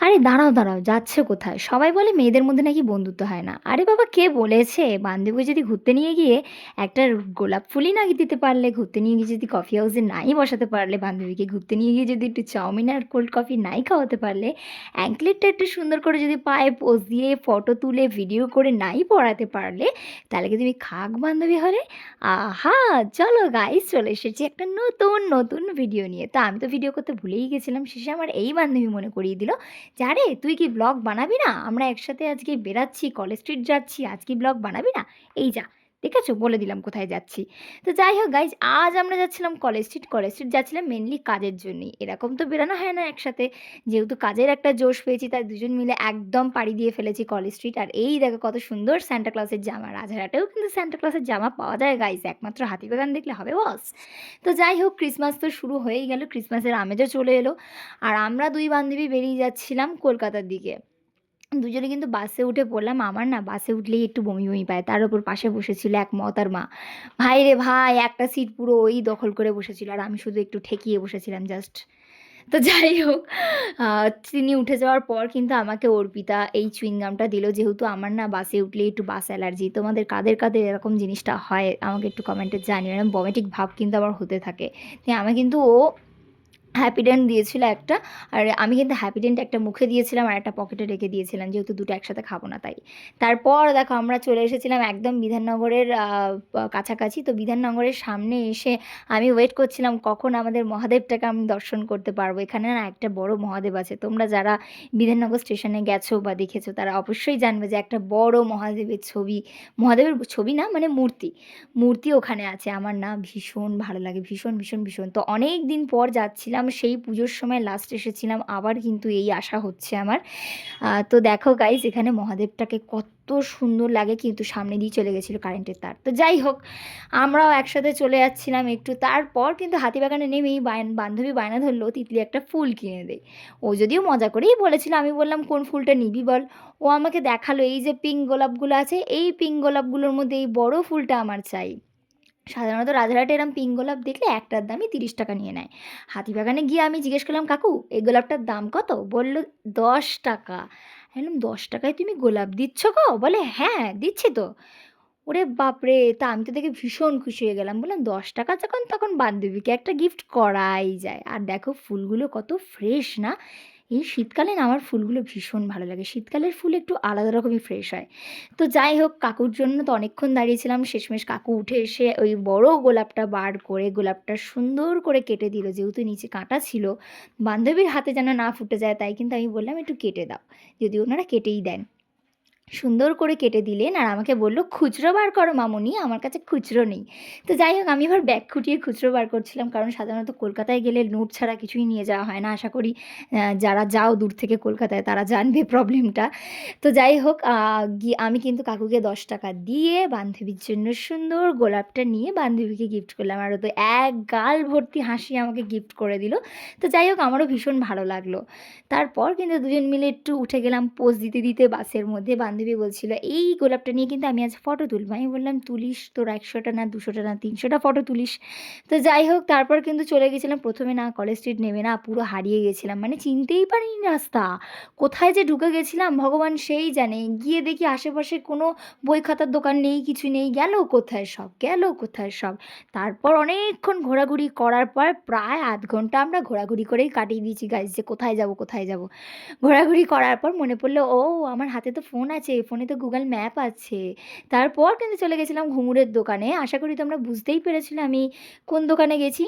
আরে দাঁড়াও, দাঁড়াও, যাচ্ছ কোথায়? সবাই বলে মেয়েদের মধ্যে নাকি বন্ধুত্ব হয় না। আরে বাবা, কে বলেছে? বান্ধবীকে যদি ঘুরতে নিয়ে গিয়ে একটা গোলাপ ফুলই না দিতে পারলে, ঘুরতে নিয়ে গিয়ে যদি কফি হাউসে নাই বসাতে পারলে, বান্ধবীকে ঘুরতে নিয়ে গিয়ে যদি একটু চাউমিন আর কোল্ড কফি নাই খাওয়াতে পারলে, অ্যাঙ্কলেটটা একটু সুন্দর করে যদি পায়ে পোজ দিয়ে ফটো তুলে ভিডিও করে নাই পড়াতে পারলে, তাহলে কি তুমি খাগ বান্ধবী হলে? আহা! চলো গাইস, চলে এসেছি একটা নতুন, নতুন ভিডিও নিয়ে। তো আমি তো ভিডিও করতে ভুলেই গেছিলাম। শেষে আমার এই বান্ধবী মনে করিয়ে দিল যে, "আরে তুই কি ব্লগ বানাবি না? আমরা একসাথে আজকে বেরাচ্ছি, কলেজ স্ট্রিট যাচ্ছি, আজ কি ব্লগ বানাবি না? এই যা, দেখেছো? বলে দিলাম কোথায় যাচ্ছি।" তো যাই হোক গাইজ, আজ আমরা যাচ্ছিলাম কলেজ স্ট্রিট। কলেজ স্ট্রিট যাচ্ছিলাম মেইনলি কাজের জন্যই। এরকম তো বেরোনো হয় না একসাথে। যেহেতু কাজের একটা জোশ পেয়েছি, তাই দুজন মিলে একদম পাড়ি দিয়ে ফেলেছি কলেজ স্ট্রিট। আর এই দেখো কত সুন্দর সান্টা ক্লজের জামা। রাজারহাটেও কিন্তু সান্টা ক্লজের জামা পাওয়া যায় গাইজ। একমাত্র হাতিবাগান দেখলে হবে বস? তো যাই হোক, ক্রিসমাস তো শুরু হয়েই গেল। ক্রিসমাসের আমেজও চলে এলো। আর আমরা ২ বান্ধবী বেরিয়ে যাচ্ছিলাম কলকাতার দিকে। দুজনে কিন্তু বাসে উঠে পড়লাম। আমার না বাসে উঠলেই একটু বমি, বমি পায়। তার উপর পাশে বসেছিল এক মহতরমা। ভাই রে ভাই! একটা সিট পুরো ওই দখল করে বসেছিল। আর আমি শুধু একটু ঠেকিয়ে বসেছিলাম জাস্ট। তো যাই হোক, আ তিনি উঠে যাওয়ার পর কিন্তু আমাকে অর্পিতা এই চুইং গামটা দিল। যেহেতু আমার না বাসে উঠলেই একটু বাস অ্যালার্জি। তোমাদের কাদের, কাদের এরকম জিনিসটা হয় আমাকে একটু কমেন্টে জানিও। এরকম ভমিটিং ভাব কিন্তু আমার হতে থাকে। তাই আমাকে কিন্তু ও হ্যাপিডেন্ট দিয়েছিল একটা। আর আমি কিন্তু হ্যাপিডেন্ট একটা মুখে দিয়েছিলাম আর একটা পকেটে রেখে দিয়েছিলাম। যেহেতু দুটো একসাথে খাবো না তাই। তারপর দেখো আমরা চলে এসেছিলাম একদম বিধাননগরের কাছাকাছি। তো বিধাননগরের সামনে এসে আমি ওয়েট করছিলাম কখন আমাদের মহাদেবটাকে আমি দর্শন করতে পারবো। এখানে না একটা বড় মহাদেব আছে। তোমরা যারা বিধাননগর স্টেশনে গেছো বা দেখেছো তারা অবশ্যই জানবে যে একটা বড় মহাদেবের ছবি, মহাদেবের ছবি না মানে মূর্তি। মূর্তি ওখানে আছে। আমার না ভীষণ ভালো লাগে। ভীষণ, ভীষণ, ভীষণ। তো অনেকদিন পর যাচ্ছিলাম। সেই পুজোর সময় লাস্ট এসেছিলাম। আবার কিন্তু এই আশা হচ্ছে আমার। তো দেখো গাইস, এখানে মহাদেবটাকে কত সুন্দর লাগে, কিন্তু সামনে দিয়ে চলে গেছিল কারেন্টের তার। তো যাই হোক, আমরাও একসাথে চলে যাচ্ছিলাম একটু। তারপর কিন্তু হাতিবাগানে নেমেই বান্ধবী বায়না ধরল তিতলি একটা ফুল কিনে দে। ও যদিও মজা করেই বলেছিল। আমি বললাম, "কোন ফুলটা নিবি বল?" ও আমাকে দেখালো, "এই যে পিঙ্ক গোলাপগুলো আছে, এই পিঙ্ক গোলাপগুলোর মধ্যে এই বড় ফুলটা আমার চাই।" সাধারণত রাজারহাটে এরম পিঙ্ক গোলাপ দেখলে একটার দামই ৩০ টাকা নিয়ে নেয়। হাতিবাগানে গিয়ে আমি জিজ্ঞেস করলাম, "কাকু, এই গোলাপটার দাম কত?" বলল, ৳১০। আমি বললাম, ৳১০ য় তুমি গোলাপ দিচ্ছ গো? বলে, "হ্যাঁ, দিচ্ছি তো।" ওরে বাপরে! তা আমি তো দেখে ভীষণ খুশি হয়ে গেলাম। বললাম, ৳১০ যখন তখন বান্ধবীকে একটা গিফট করাই যায়। আর দেখো ফুলগুলো কত ফ্রেশ না? এই শীতকালে না আমার ফুলগুলো ভীষণ ভালো লাগে। শীতকালের ফুল একটু আলাদা রকমই ফ্রেশ হয়। তো যাই হোক, কাকুর জন্য তো অনেকক্ষণ দাঁড়িয়েছিলাম। শেষমেশ কাকু উঠে এসে ওই বড় গোলাপটা বার করে গোলাপটা সুন্দর করে কেটে দিল। যেহেতু নিচে কাঁটা ছিল, বান্ধবীর হাতে যেন না ফুটে যায় তাই কিন্তু আমি বললাম, "একটু কেটে দাও।" যদিও ওনারা কেটেই দেন। সুন্দর করে কেটে দিলেন আর আমাকে বলল, "খুচরো বার করো মামুনি, আমার কাছে খুচরো নেই।" তো যাই হোক, আমি এবার ব্যাগ খুঁটিয়ে খুচরো বার করছিলাম। কারণ সাধারণত কলকাতায় গেলে নোট ছাড়া কিছুই নিয়ে যাওয়া হয় না। আশা করি যারা যাও দূর থেকে কলকাতায় তারা জানবে প্রবলেমটা। তো যাই হোক, গিয়ে আমি কিন্তু কাকুকে ৳১০ দিয়ে বান্ধবীর জন্য সুন্দর গোলাপটা নিয়ে বান্ধবীকে গিফট করলাম। আর ও তো এক গাল ভর্তি হাসি আমাকে গিফট করে দিল। তো যাই হোক, আমারও ভীষণ ভালো লাগলো। তারপর কিন্তু দুজন মিলে একটু উঠে গেলাম পোজ দিতে, দিতে বাসের মধ্যে। বান্ধবী বলছিল, "এই গোলাপটা নিয়ে কিন্তু আমি আজ ফটো তুলবো।" আমি বললাম, "তুলিস, তোর ১০০ টা না ২০০ টা না ৩০০ টা ফটো তুলিস।" তো যাই হোক, তারপর কিন্তু চলে গেছিলাম। ১ম এ না কলেজ স্ট্রিট নেমে না পুরো হারিয়ে গেছিলাম। মানে চিনতেই পারিনি রাস্তা। কোথায় যে ঢুকে গেছিলাম ভগবান সেই জানে। গিয়ে দেখি আশেপাশে কোনো বই খাতার দোকান নেই, কিছু নেই। গেল কোথায় সব, গেল কোথায় সব। তারপর অনেকক্ষণ ঘোরাঘুরি করার পর প্রায় ০.৫ ঘন্টা আমরা ঘোরাঘুরি করেই কাটিয়ে দিয়েছি গাইস, যে কোথায় যাব, কোথায় যাব। ঘোরাঘুরি করার পর মনে পড়ল, ও আমার হাতে তো ফোন আছে, ফোনে তো গুগল ম্যাপ আছে। তারপর কিন্তু চলে গেছিলাম ঘুঙুরের দোকানে। আশা করি তোমরা বুঝতেই পেরেছিলে আমি কোন দোকানে গেছি।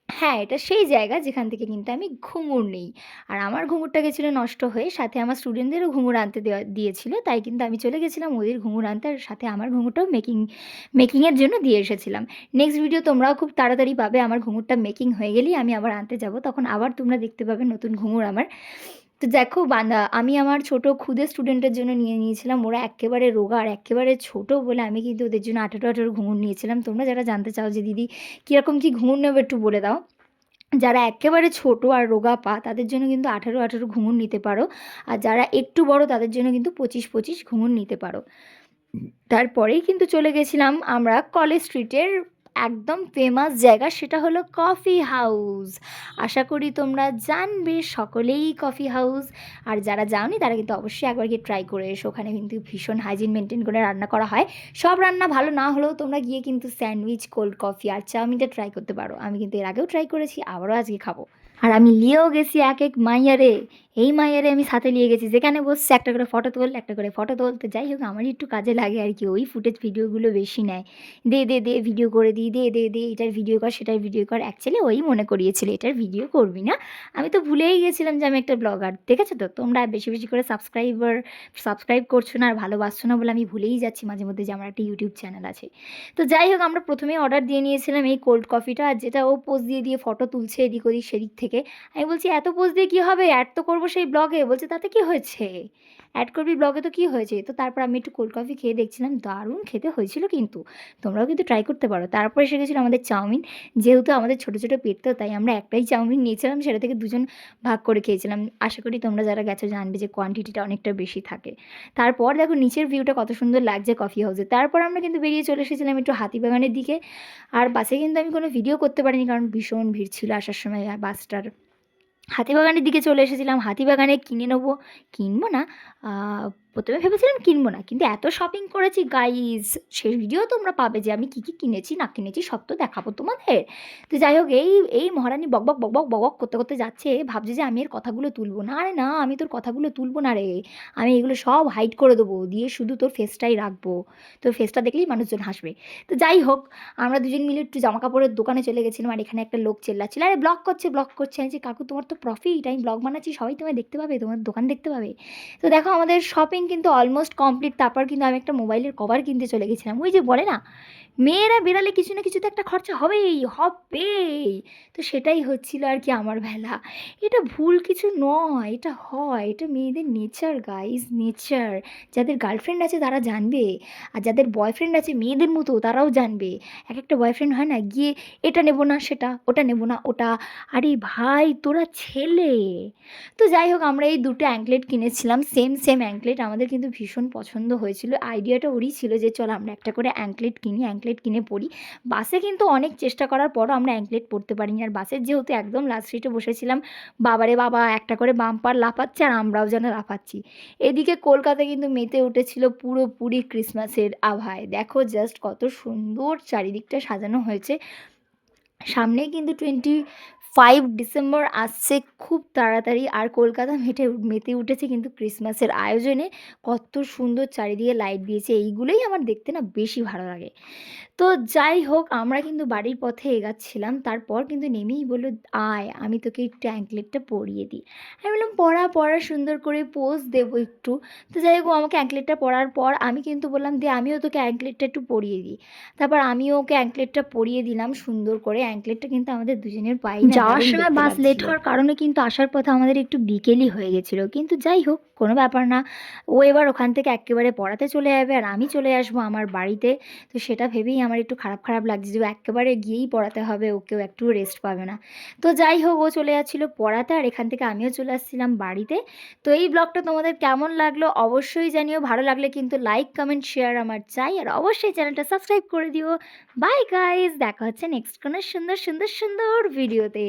হ্যাঁ, এটা সেই জায়গা যেখান থেকে কিন্তু আমি ঘুঙুর নিই। আর আমার ঘুঙুরটা গেছিল নষ্ট হয়ে, সাথে আমার স্টুডেন্টদেরও ঘুঙুর আনতে দিয়েছিল। তাই কিন্তু আমি চলে গেছিলাম ওদের ঘুঙুর আনতে, আর সাথে আমার ঘুঙুরটাও মেকিংয়ের জন্য দিয়ে এসেছিলাম। নেক্সট ভিডিও তোমরাও খুব তাড়াতাড়ি পাবে। আমার ঘুঙুরটা মেকিং হয়ে গেলেই আমি আবার আনতে যাব। তখন আবার তোমরা দেখতে পাবে নতুন ঘুঙুর আমার। তো দেখো আমি আমার ছোট খুদে স্টুডেন্টের জন্য নিয়ে নিয়েছিলাম। ওরা এক্কেবারে রোগা আর এক্কেবারে ছোট বলে আমি কিন্তু ওদের জন্য ১৮, ১৮ ঘুঙুর নিয়েছিলাম। তোমরা যারা জানতে চাও যে দিদি কিরকম কি ঘুঙুর নেবো একটু বলে দাও। যারা এক্কেবারে ছোট আর রোগা পা তাদের জন্য কিন্তু ১৮, ১৮ ঘুঙুর নিতে পারো। আর যারা একটু বড় তাদের জন্য কিন্তু ২৫, ২৫ ঘুঙুর নিতে পারো। তারপরেই কিন্তু চলে গেছিলাম আমরা কলেজ স্ট্রিটের একদম ফেমাস জায়গা, সেটা হলো কফি হাউস। আশা করি তোমরা জানবে সকলেই কফি হাউস। আর যারা যাওনি তারা কিন্তু অবশ্যই একবার গিয়ে ট্রাই করে এসো। ওখানে কিন্তু ভীষণ হাইজিন মেনটেন করে রান্না করা হয়। সব রান্না ভালো না হলেও তোমরা গিয়ে কিন্তু স্যান্ডউইচ, কোল্ড কফি আর চাউমিনটা ট্রাই করতে পারো। আমি কিন্তু এর আগেও ট্রাই করেছি, আবারও আজকে খাবো। আর আমি লিয়েও গেছি এক মাইয়ারে। এই মাইয়ারে আমি সাথে নিয়ে গেছি, যেখানে বসছে একটা করে ফটো তোল, একটা করে ফটো তোল। তো যাই হোক, আমারই একটু কাজে লাগে আর কি, ওই ফুটেজ ভিডিওগুলো বেশি নেয়। দে দে দে ভিডিও করে দিই, দে দে দে এটার ভিডিও কর, সেটার ভিডিও কর। অ্যাকচুয়ালি ওই মনে করিয়েছিল এটার ভিডিও করবি না। আমি তো ভুলেই গেছিলাম যে আমি একটা ব্লগার। দেখেছো তো, তোমরা বেশি বেশি করে সাবস্ক্রাইব করছো না আর ভালোবাসছো না বলে আমি ভুলেই যাচ্ছি মাঝে মধ্যে যে আমার একটা ইউটিউব চ্যানেল আছে। তো যাই হোক, আমরা প্রথমেই অর্ডার দিয়ে নিয়েছিলাম এই কোল্ড কফিটা, আর যেটা ও পোজ দিয়ে দিয়ে ফটো তুলছে এদিক ওদিক সেদিক থেকে। আমি বলছি এত পোজ দিয়ে কী হবে, অ্যাড তো করবো সেই ব্লগে। বলছে তাতে কী হয়েছে, অ্যাড করবি ব্লগে তো কী হয়েছে। তো তারপর আমি একটু কোল্ড কফি খেয়ে দেখছিলাম, দারুণ খেতে হয়েছিল কিন্তু। তোমরাও কিন্তু ট্রাই করতে পারো। তারপর এসে গেছিলো আমাদের চাউমিন। যেহেতু আমাদের ছোটো ছোটো পেট, তো তাই আমরা একটাই চাউমিন নিয়েছিলাম, সেটা থেকে দুজন ভাগ করে খেয়েছিলাম। আশা করি তোমরা যারা গেছো জানবে যে কোয়ান্টিটিটা অনেকটা বেশি থাকে। তারপর দেখো নিচের ভিউটা কত সুন্দর লাগছে কফি হাউসে। তারপর আমরা কিন্তু বেরিয়ে চলে এসেছিলাম একটু হাতিবাগানের দিকে। আর বাসে কিন্তু আমি কোনো ভিডিও করতে পারিনি, কারণ ভীষণ ভিড় ছিল আসার সময় বাসটার। হাতিবাগানের দিকে চলে এসেছিলাম। হাতিবাগানে কিনে নেবো, কিনবো না, প্রথমে ভেবেছিলাম কিনবো না, কিন্তু এত শপিং করেছি গাইজ, সেই ভিডিও তোমরা পাবে যে আমি কী কী কিনেছি না কিনেছি সব তো দেখাবো তোমাদের। তো যাই হোক, এই এই মহারানী বকবক বকবক বকবক করতে করতে যাচ্ছে, ভাবছে যে আমি এর কথাগুলো তুলবো না। আরে না, আমি তোর কথাগুলো তুলবো না রে, আমি এগুলো সব হাইড করে দেবো, দিয়ে শুধু তোর ফেসটাই রাখবো, তোর ফেসটা দেখলেই মানুষজন হাসবে। তো যাই হোক, আমরা দুজন মিলে একটু জামা কাপড়ের দোকানে চলে গেছিলাম। আর এখানে একটা লোক চেল্লাচ্ছিল, আরে ব্লগ করছে ব্লগ করছে। আমি যে কাকু তোমার তো প্রফিট, আমি ব্লগ বানাচ্ছি, সবাই তোমায় দেখতে পাবে, তোমার দোকান দেখতে পাবে। তো দেখো আমাদের শপিং কিন্তু অলমোস্ট কমপ্লিট। তারপর কিন্তু আমি একটা মোবাইলের কভার কিনতে চলে গেছিলাম। ওই যে বলে না, মেয়েরা বেরালে কিছু না কিছু তো একটা খরচা হবেই হবেই। তো সেটাই হচ্ছিল আর কি আমার বেলা। এটা ভুল কিছু নয়, এটা হয়, এটা মেয়েদের নেচার গাইজ, নেচার। যাদের গার্লফ্রেন্ড আছে তারা জানবে, আর যাদের বয়ফ্রেন্ড আছে মেয়েদের মতো তারাও জানবে। এক একটা বয়ফ্রেন্ড হয় না, গিয়ে এটা নেবো না সেটা, ওটা নেবো না ওটা। আরে ভাই তোরা ছেলে। তো যাই হোক, আমরা এই দুটো অ্যাঙ্কলেট কিনেছিলাম, সেম সেম অ্যাঙ্কলেট। আমাদের কিন্তু ভীষণ পছন্দ হয়েছিল। আইডিয়াটা ওরই ছিল যে চল আমরা একটা করে অ্যাঙ্কলেট কিনি, অ্যাঙ্কলেট কিনে পরি। বাসে কিন্তু অনেক চেষ্টা করার পরও আমরা অ্যাঙ্কলেট পরতে পারিনি। আর বাসের যেহেতু একদম লাস্ট সিটে বসেছিলাম, বাবারে বাবা একটা করে বাম্পার লাফাচ্ছে আর আমরাও যেন লাফাচ্ছি। এদিকে কলকাতা কিন্তু মেতে উঠেছিল পুরোপুরি ক্রিসমাসের আভায়। দেখো জাস্ট কত সুন্দর চারিদিকটা সাজানো হয়েছে। সামনেই কিন্তু 25 ডিসেম্বর আসছে খুব তাড়াতাড়ি। আর কলকাতা মেতে উঠেছে কিন্তু ক্রিসমাসের আয়োজনে। কত সুন্দর চারিদিকে লাইট দিয়েছে, এইগুলোই আমার দেখতে না বেশি ভালো লাগে। তো যাই হোক, আমরা কিন্তু বাড়ির পথে এগাচ্ছিলাম। তারপর কিন্তু নেমেই বলল, আয় আমি তোকে একটু অ্যাঙ্কলেটটা পরিয়ে দিই। আমি বললাম পরা পরা, সুন্দর করে পোজ দেবো একটু। তো যাই হোক, ও আমাকে অ্যাঙ্কলেটটা পরার পর আমি কিন্তু বললাম, দে আমিও তোকে অ্যাঙ্কলেটটা একটু পরিয়ে দিই। তারপর আমিও ওকে অ্যাঙ্কলেটটা পরিয়ে দিলাম সুন্দর করে। অ্যাঙ্কলেটটা কিন্তু আমাদের দুজনের পায়েই না যাওয়ার সময় বাস লেট হওয়ার কারণে কিন্তু আসার পথে আমাদের একটু বিকেলই হয়ে গেছিলো, কিন্তু যাই হোক কোনো ব্যাপার না। ও এবার ওখান থেকে একেবারে পড়াতে চলে যাবে আর আমি চলে আসবো আমার বাড়িতে। তো সেটা ভেবেই আমার একটু খারাপ খারাপ লাগছে যে ও একেবারে গিয়েই পড়াতে হবে, ওকেও একটু রেস্ট পাবে না। তো যাই হোক, ও চলে যাচ্ছিলো পড়াতে আর এখান থেকে আমিও চলে আসছিলাম বাড়িতে। তো এই ব্লগটা তোমাদের কেমন লাগলো অবশ্যই জানিও। ভালো লাগলে কিন্তু লাইক কমেন্ট শেয়ার আমার চাই, আর অবশ্যই চ্যানেলটা সাবস্ক্রাইব করে দিও। বাই গাইস, দেখা হচ্ছে নেক্সট কোনো সুন্দর সুন্দর সুন্দর ভিডিওতে।